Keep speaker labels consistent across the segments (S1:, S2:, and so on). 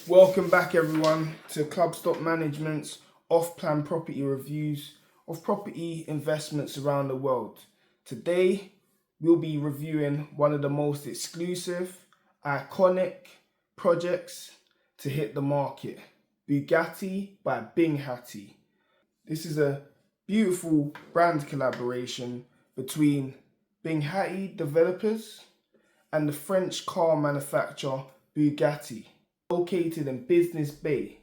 S1: Welcome back everyone to Klubstop Management's off-plan property reviews of property investments around the world. Today we'll be reviewing one of the most exclusive, iconic projects to hit the market, Bugatti by Binghatti. This is a beautiful brand collaboration between Binghatti Developers and the French car manufacturer Bugatti. Located in Business Bay,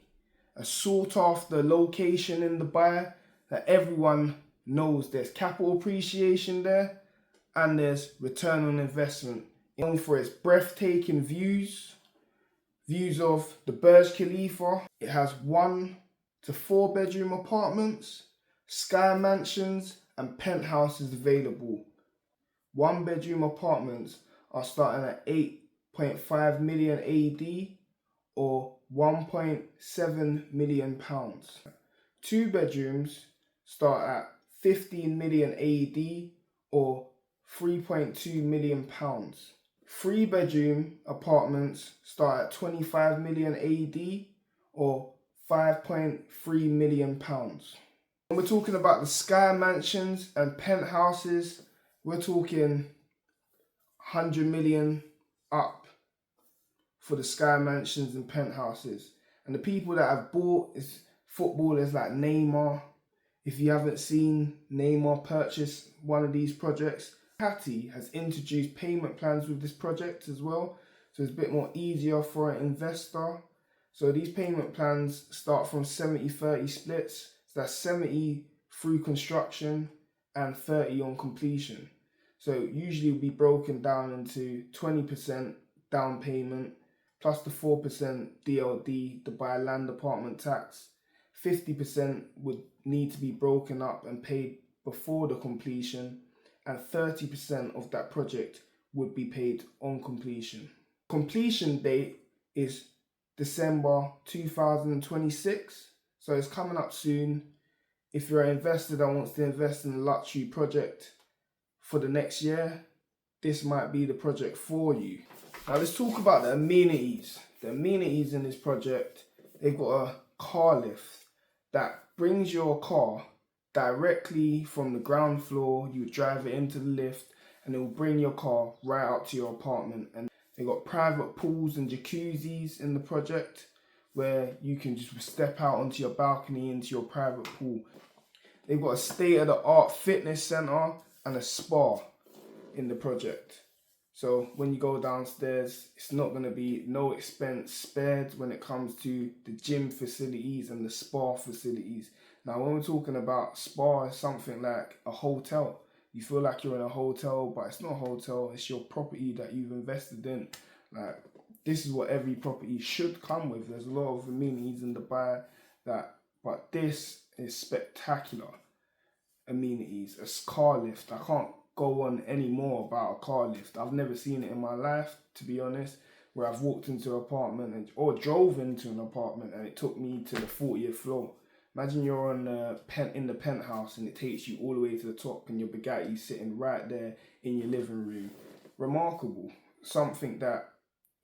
S1: a sought after location in Dubai that everyone knows there's capital appreciation there and there's return on investment. Known for its breathtaking views of the Burj Khalifa. It has 1 to 4 bedroom apartments, sky mansions and penthouses available. 1 bedroom apartments are starting at 8.5 million AD or £1.7 million. 2 bedrooms start at 15 million AD or £3.2 million. 3 bedroom apartments start at 25 million AD or £5.3 million. When we're talking about the sky mansions and penthouses, we're talking 100 million up for the sky mansions and penthouses. And the people that have bought is footballers like Neymar. If you haven't seen Neymar purchase one of these projects, Binghatti has introduced payment plans with this project as well, so it's a bit more easier for an investor. So these payment plans start from 70-30 splits, so that's 70 through construction and 30 on completion. So usually will be broken down into 20% down payment plus the 4% DLD, Dubai Land Department tax. 50% would need to be broken up and paid before the completion, and 30% of that project would be paid on completion. Completion date is December 2026, so it's coming up soon. If you're an investor that wants to invest in a luxury project for the next year, this might be the project for you. Now let's talk about the amenities. The amenities in this project, they've got a car lift that brings your car directly from the ground floor. You drive it into the lift and it will bring your car right up to your apartment. And they've got private pools and jacuzzis in the project where you can just step out onto your balcony into your private pool. They've got a state-of-the-art fitness center and a spa in the project. So when you go downstairs, it's not going to be no expense spared when it comes to the gym facilities and the spa facilities. Now when we're talking about spa, it's something like a hotel. You feel like you're in a hotel, but it's not a hotel, it's your property that you've invested in. Like, this is what every property should come with. There's a lot of amenities in Dubai but this is spectacular amenities. A car lift, I can't go on any more about a car lift. I've never seen it in my life, to be honest, where I've walked into an apartment or drove into an apartment and it took me to the 40th floor. Imagine you're on in the penthouse and it takes you all the way to the top and your Bugatti sitting right there in your living room. Remarkable. Something that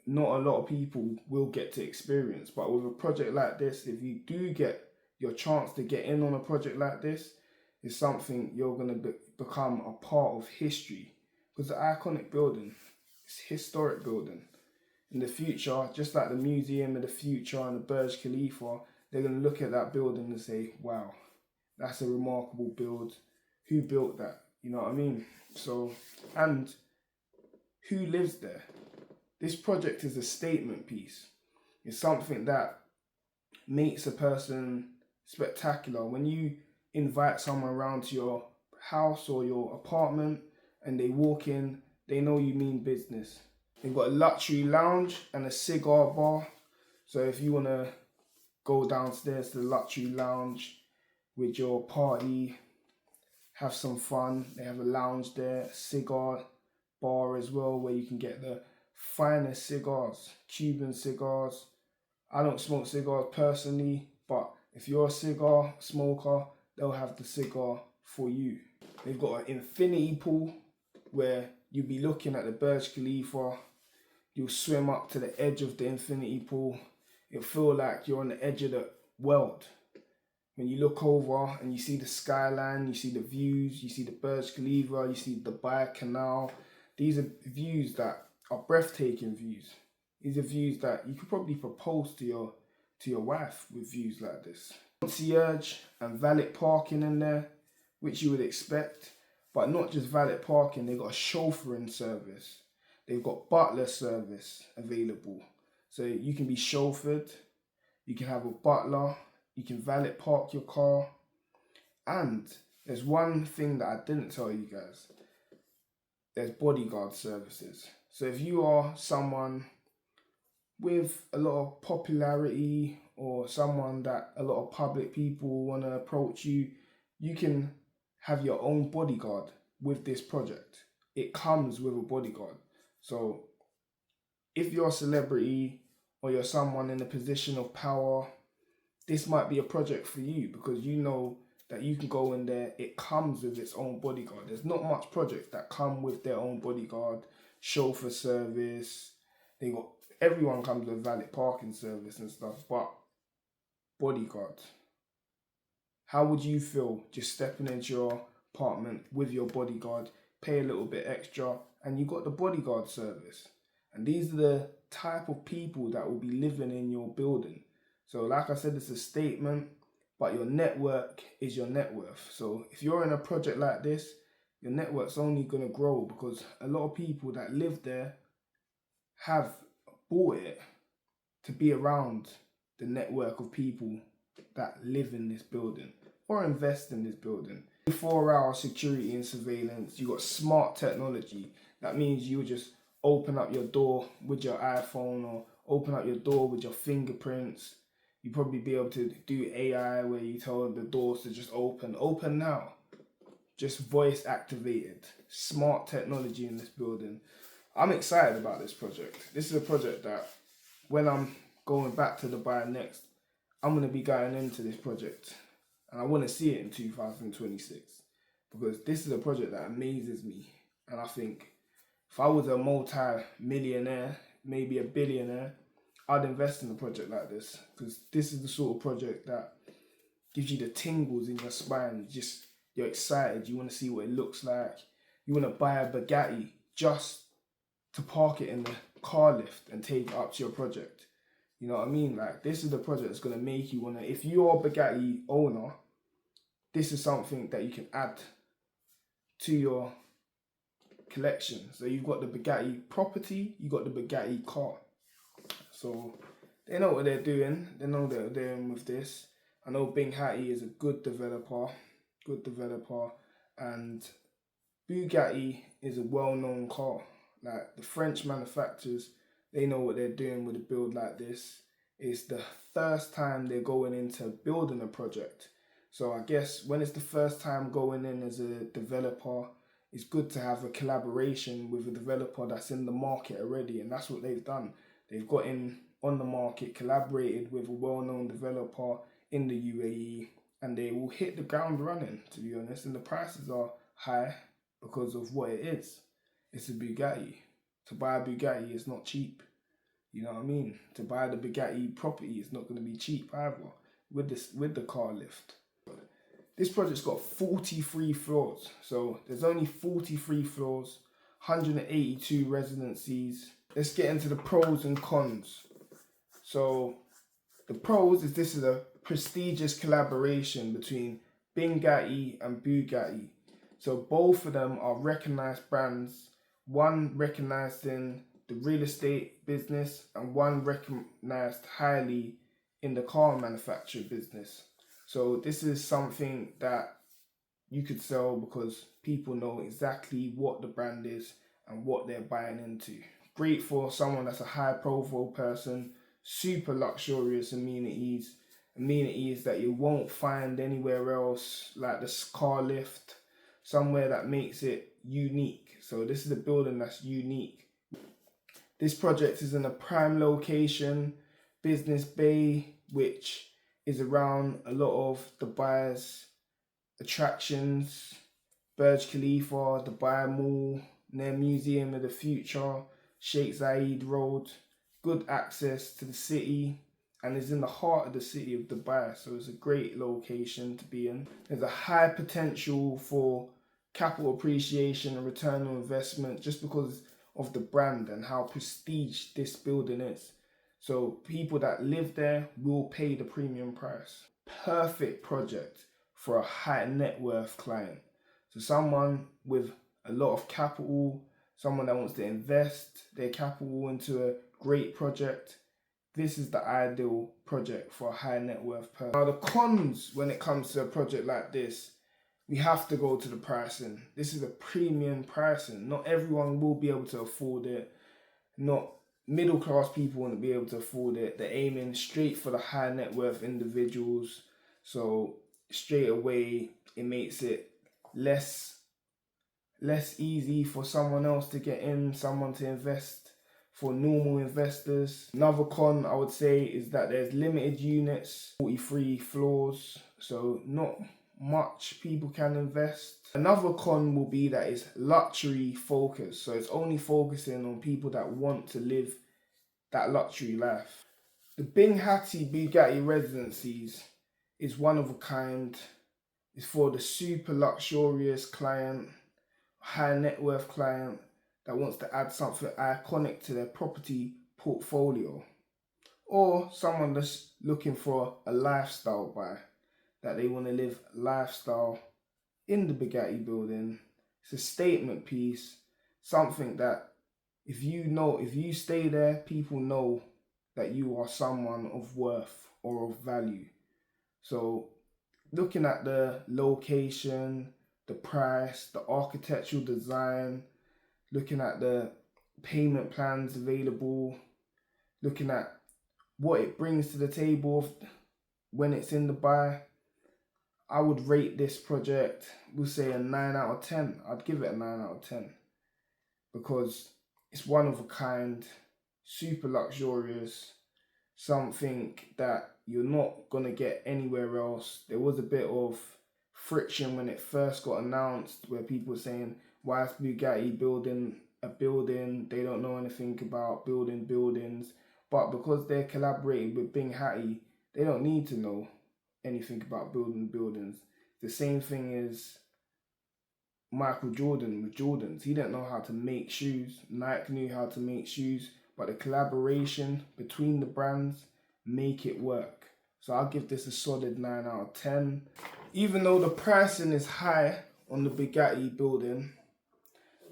S1: not a lot of people will get to experience. But with a project like this, if you do get your chance to get in on a project like this, it's something you're going to become a part of history. Because the iconic building, it's a historic building. In the future, just like the Museum of the Future and the Burj Khalifa, they're going to look at that building and say, wow, that's a remarkable build. Who built that? You know what I mean? So, and who lives there? This project is a statement piece. It's something that makes a person spectacular. When you invite someone around to your house or your apartment and they walk in, they know you mean business. They've got a luxury lounge and a cigar bar. So if you want to go downstairs to the luxury lounge with your party, have some fun, they have a lounge there, a cigar bar as well where you can get the finest cigars, Cuban cigars. I don't smoke cigars personally, but if you're a cigar smoker, they'll have the cigar for you. They've got an infinity pool where you'll be looking at the Burj Khalifa. You'll swim up to the edge of the infinity pool. it'll feel like you're on the edge of the world. When you look over and you see the skyline, you see the views, you see the Burj Khalifa, you see the Dubai Canal. These are views that are breathtaking views. These are views that you could probably propose to your wife with views like this. Concierge and valet parking in there, which you would expect, but not just valet parking. They've got a chauffeuring service. They've got butler service available. So you can be chauffeured, you can have a butler, you can valet park your car. And there's one thing that I didn't tell you guys. There's bodyguard services. So if you are someone with a lot of popularity or someone that a lot of public people want to approach you, you can have your own bodyguard with this project. It comes with a bodyguard. So if you're a celebrity or you're someone in a position of power, this might be a project for you, because you know that you can go in there. It comes with its own bodyguard. There's not much projects that come with their own bodyguard, chauffeur service. Everyone comes with valet parking service and stuff, but bodyguard. How would you feel just stepping into your apartment with your bodyguard, pay a little bit extra, and you got the bodyguard service? And these are the type of people that will be living in your building. So like I said, it's a statement, but your network is your net worth. So if you're in a project like this, your network's only going to grow, because a lot of people that live there have bought it to be around the network of people that live in this building or invest in this building. 24-hour security and surveillance. You got smart technology. That means you just open up your door with your iPhone or open up your door with your fingerprints. You probably be able to do AI where you tell the doors to just open now. Just voice activated. Smart technology in this building. I'm excited about this project. This is a project that when I'm going back to Dubai next, I'm going to be going into this project. And I want to see it in 2026. Because this is a project that amazes me. And I think if I was a multi-millionaire, maybe a billionaire, I'd invest in a project like this, because this is the sort of project that gives you the tingles in your spine. You're excited. You want to see what it looks like. You want to buy a Bugatti just to park it in the car lift and take it up to your project. You know what I mean? Like, this is the project that's going to make you want to, if you're a Bugatti owner, this is something that you can add to your collection. So you've got the Bugatti property, you've got the Bugatti car. So they know what they're doing. They know what they're doing with this. I know Binghatti is a good developer, and Bugatti is a well-known car. Like, the French manufacturers, they know what they're doing with a build like this. It's the first time they're going into building a project. So I guess when it's the first time going in as a developer, it's good to have a collaboration with a developer that's in the market already, and that's what they've done. They've got in on the market, collaborated with a well-known developer in the UAE, and they will hit the ground running, to be honest. And the prices are high because of what it is. It's a Bugatti. To buy a Bugatti is not cheap. You know what I mean? To buy the Bugatti property is not going to be cheap either with the car lift. This project's got 43 floors. So there's only 43 floors, 182 residencies. Let's get into the pros and cons. So the pros is this is a prestigious collaboration between Binghatti and Bugatti. So both of them are recognized brands. One recognized in the real estate business and one recognized highly in the car manufacturer business. So this is something that you could sell because people know exactly what the brand is and what they're buying into. Great for someone that's a high profile person, super luxurious amenities that you won't find anywhere else, like the car lift, somewhere that makes it unique. So this is a building that's unique. This project is in a prime location, Business Bay, which is around a lot of Dubai's attractions, Burj Khalifa, Dubai Mall, near Museum of the Future, Sheikh Zayed Road, good access to the city, and is in the heart of the city of Dubai, so it's a great location to be in. There's a high potential for capital appreciation and return on investment just because of the brand and how prestige this building is. So people that live there will pay the premium price. Perfect project for a high net worth client. So someone with a lot of capital, someone that wants to invest their capital into a great project. This is the ideal project for a high net worth person. Now the cons when it comes to a project like this, we have to go to the pricing. This is a premium pricing. Not everyone will be able to afford it. Not middle class people won't be able to afford it. They're aiming straight for the high net worth individuals. So straight away it makes it less easy for someone else to get in, someone to invest, for normal investors. Another con I would say is that there's limited units, 43 floors, so not much people can invest. Another con will be that it's luxury focused, so it's only focusing on people that want to live that luxury life. The Binghatti Bugatti Residences is one of a kind. It's for the super luxurious client, high net worth client that wants to add something iconic to their property portfolio, or someone that's looking for a lifestyle buy, that they want to live lifestyle in the Bugatti building. It's a statement piece, something that if you stay there, people know that you are someone of worth or of value. So looking at the location, the price, the architectural design, looking at the payment plans available, looking at what it brings to the table when it's in the buy, I would rate this project, we'll say a 9 out of 10. I'd give it a 9 out of 10 because it's one of a kind, super luxurious, something that you're not going to get anywhere else. There was a bit of friction when it first got announced where people were saying, why is Bugatti building a building? They don't know anything about building buildings. But because they're collaborating with Binghatti, they don't need to know anything about building buildings. The same thing as Michael Jordan with Jordans. He didn't know how to make shoes. Nike knew how to make shoes, but the collaboration between the brands make it work. So I'll give this a solid 9 out of 10. Even though the pricing is high on the Bugatti building,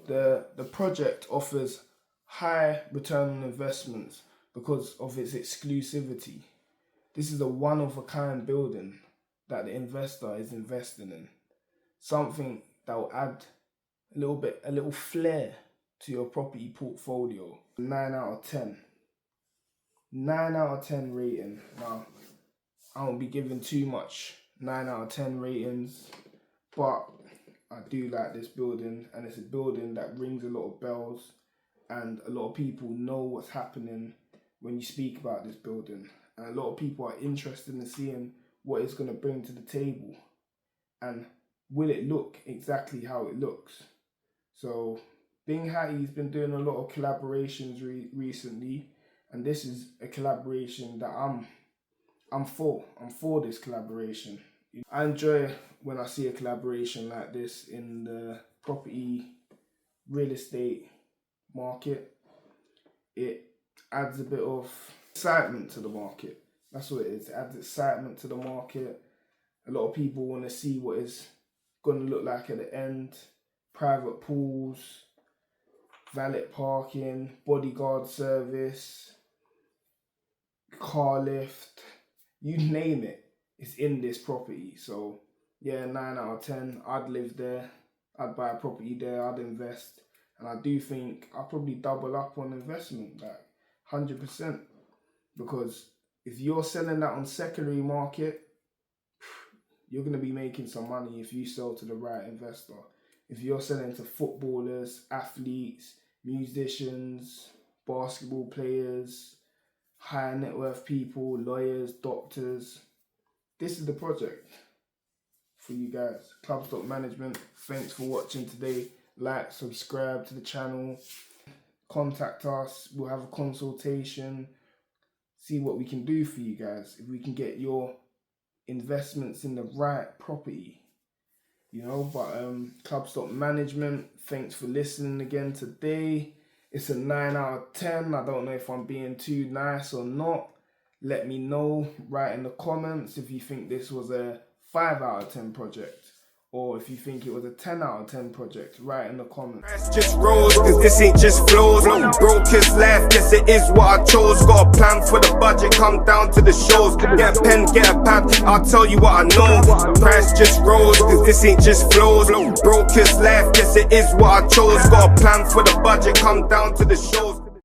S1: the project offers high return on investments because of its exclusivity. This is a one-of-a-kind building that the investor is investing in. Something that will add a little flair to your property portfolio. 9 out of 10. 9 out of 10 rating. Now, I won't be giving too much 9 out of 10 ratings, but I do like this building, and it's a building that rings a lot of bells, and a lot of people know what's happening when you speak about this building, and a lot of people are interested in seeing what it's going to bring to the table, and will it look exactly how it looks. So Binghatti's been doing a lot of collaborations recently, and this is a collaboration that I'm for this collaboration. I enjoy when I see a collaboration like this in the property real estate market. It adds a bit of excitement to the market. That's what it is. It adds excitement to the market. A lot of people want to see what it's going to look like at the end. Private pools, valet parking, bodyguard service, car lift, you name it, it's in this property. So yeah, 9 out of 10. I'd live there, I'd buy a property there, I'd invest, and I do think I'll probably double up on investment, like 100%, because if you're selling that on secondary market, you're going to be making some money if you sell to the right investor. If you're selling to footballers, athletes, musicians, basketball players, high net worth people, lawyers, doctors, this is the project for you guys. Klubstop Management, thanks for watching today. Like, subscribe to the channel, contact us, we'll have a consultation, see what we can do for you guys, if we can get your investments in the right property. But Klubstop Management, thanks for listening again today. It's a 9 out of 10. I don't know if I'm being too nice or not. Let me know, write in the comments if you think this was a 5 out of 10 project, or if you think it was a 10 out of 10 project. Write in the comments.
S2: Just rolls, cause this ain't just flows. Broke his life, guess it is what I chose. Got a plan for the budget, come down to the shows. Get a pen, get a pad, I'll tell you what I know. Price just rolls, cause this ain't just flows. Broke his life, guess it is what I chose. Got a plan for the budget, come down to the shows.